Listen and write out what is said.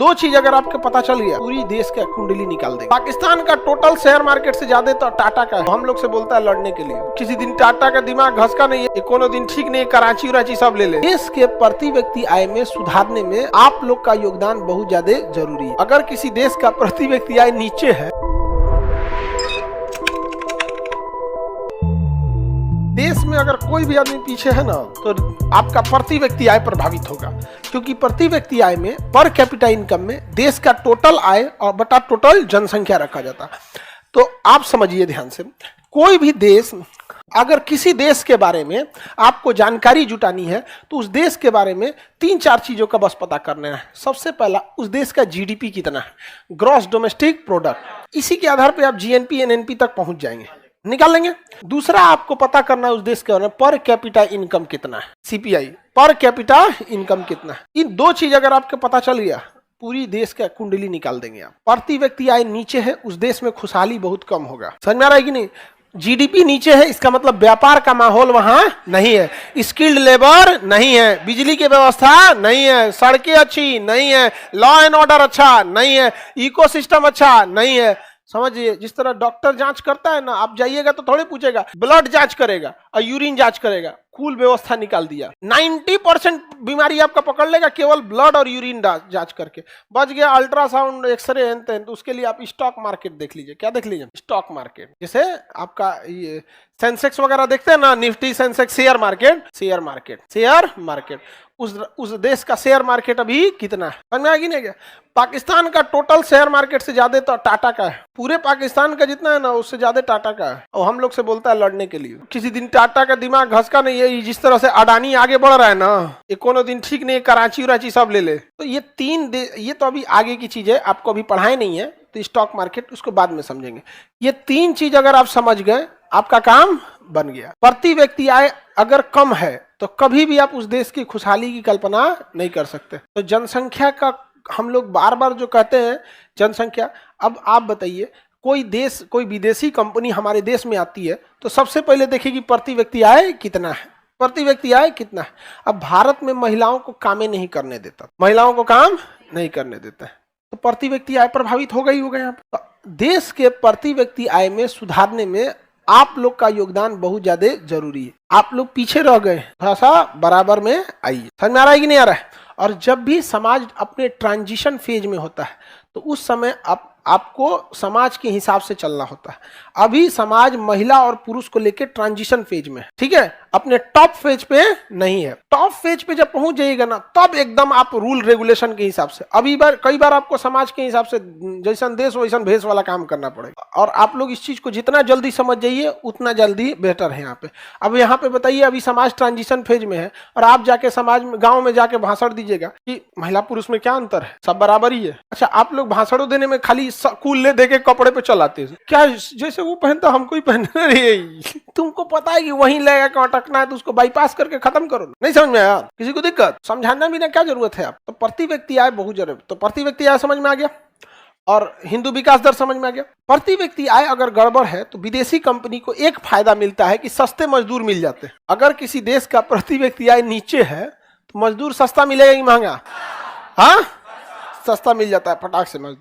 दो चीज अगर आपको पता चल गया पूरी देश का कुंडली निकाल देगा। पाकिस्तान का टोटल शेयर मार्केट से ज्यादा तो टाटा का है। हम लोग से बोलता है लड़ने के लिए, किसी दिन टाटा का दिमाग घसका नहीं है, कोनो दिन ठीक नहीं, कराची उराची सब ले ले। देश के प्रति व्यक्ति आय में सुधारने में आप लोग का योगदान बहुत ज्यादा जरूरी है। अगर किसी देश का प्रति व्यक्ति आय नीचे है, देश में अगर कोई भी आदमी पीछे है ना, तो आपका प्रति व्यक्ति आय प्रभावित होगा, क्योंकि प्रति व्यक्ति आय में पर कैपिटा इनकम में देश का टोटल आय और बटा टोटल जनसंख्या रखा जाता है। तो आप समझिए ध्यान से, कोई भी देश, अगर किसी देश के बारे में आपको जानकारी जुटानी है तो उस देश के बारे में 3-4 चीजों का बस पता करना है। सबसे पहला, उस देश का जीडीपी कितना है, ग्रॉस डोमेस्टिक प्रोडक्ट। इसी के आधार पर आप जीएनपी एनएनपी तक पहुंच जाएंगे, निकाल लेंगे। दूसरा आपको पता करना है उस देश के बारे में पर कैपिटा इनकम कितना है, सीपीआई, पर कैपिटा इनकम कितना है। इन दो चीज अगर आपको पता चल गया, पूरी देश का कुंडली निकाल देंगे आप। प्रति व्यक्ति आय नीचे है, उस देश में खुशहाली बहुत कम होगा। समझ में आ रहा है कि नहीं? जीडीपी नीचे है, इसका मतलब व्यापार का माहौल वहां नहीं है, स्किल्ड लेबर नहीं है, बिजली की व्यवस्था नहीं है, सड़कें अच्छी नहीं है, लॉ एंड ऑर्डर अच्छा नहीं है, इकोसिस्टम अच्छा नहीं है। समझिए, जिस तरह डॉक्टर जांच करता है ना, आप जाइएगा तो थोड़े पूछेगा, ब्लड जांच करेगा और यूरिन जांच करेगा। कूल व्यवस्था निकाल दिया, 90% बीमारी आपका पकड़ लेगा केवल ब्लड और यूरिन जांच करके। बच गया अल्ट्रासाउंड, एक्सरे, तो उसके लिए आप स्टॉक मार्केट देख लीजिए। क्या देख लीजिए? Stock market. जैसे आपका ये सेंसेक्स वगैरह देखते हैं ना, निफ्टी सेंसेक्स, शेयर मार्केट, उस देश का शेयर मार्केट अभी कितना है, समझ में आ गई नहीं क्या? पाकिस्तान का टोटल शेयर मार्केट से ज्यादा तो टाटा का है। पूरे पाकिस्तान का जितना है ना, उससे ज्यादा टाटा का है। और हम लोग से बोलता है लड़ने के लिए, किसी दिन टाटा का दिमाग घसका नहीं है। जिस तरह से अडानी आगे बढ़ रहा है ना, ये कोनो दिन ठीक नहीं, कराची उराची सब ले ले। तो ये ये तो अभी आगे की चीज है, आपको अभी पढ़ाई नहीं है, तो स्टॉक मार्केट उसको बाद में समझेंगे। ये 3 चीज अगर आप समझ गए, आपका काम बन गया। प्रति व्यक्ति आय अगर कम है तो कभी भी आप उस देश की खुशहाली की कल्पना नहीं कर सकते। तो जनसंख्या का हम लोग बार बार जो कहते हैं जनसंख्या, अब आप बताइए, कोई विदेशी कंपनी हमारे देश में आती है तो सबसे पहले देखेगी प्रति व्यक्ति आय कितना है, प्रति व्यक्ति आय कितना है। अब भारत में महिलाओं को काम नहीं करने देता, तो प्रति व्यक्ति आय प्रभावित हो गई यहाँ पे। तो देश के प्रति व्यक्ति आय में सुधारने में आप लोग का योगदान बहुत ज्यादा जरूरी है। आप लोग पीछे रह गए, थोड़ा सा बराबर में आइए। समझ में आ रहा है कि नहीं आ रहा है? और जब भी समाज अपने ट्रांजिशन फेज में होता है तो उस समय आपको समाज के हिसाब से चलना होता है। अभी समाज महिला और पुरुष को लेकर ट्रांजिशन फेज में है, ठीक है, अपने टॉप फेज पे नहीं है। टॉप फेज पे जब पहुंच जाइएगा ना, तब एकदम आप रूल रेगुलेशन के हिसाब से, कई बार आपको समाज के हिसाब से जैसन देश वैसन भेष वाला काम करना पड़ेगा। और आप लोग इस चीज को जितना जल्दी समझ जाइए उतना जल्दी बेहतर है यहाँ पे। अब यहाँ पे बताइए, अभी समाज ट्रांजिशन फेज में है और आप जाके समाज में, गाँव में जाके भाषण दीजिएगा कि महिला पुरुष में क्या अंतर है, सब बराबर ही है। अच्छा, आप लोग भाषणों देने में खाली कूल ले देके कपड़े पे चलाते हैं, क्या जैसे वो पहनता हमको ही पहनना रही। तुमको पता है कि वहीं लेगा कि अटकना है, तो उसको बाईपास करके खत्म करो। नहीं समझ में आया? किसी को दिक्कत समझाना भी ना, क्या जरूरत है? आप तो प्रति व्यक्ति आय बहुत जरूरी। तो प्रति व्यक्ति आय समझ में आ गया और हिंदू विकास दर समझ में आ गया। प्रति व्यक्ति आय अगर गड़बड़ है तो विदेशी कंपनी को एक फायदा मिलता है कि सस्ते मजदूर मिल जाते हैं। अगर किसी देश का प्रति व्यक्ति आय नीचे है तो मजदूर सस्ता मिलेगा कि महंगा? हाँ, सस्ता मिल जाता है फटाक से मजदूर।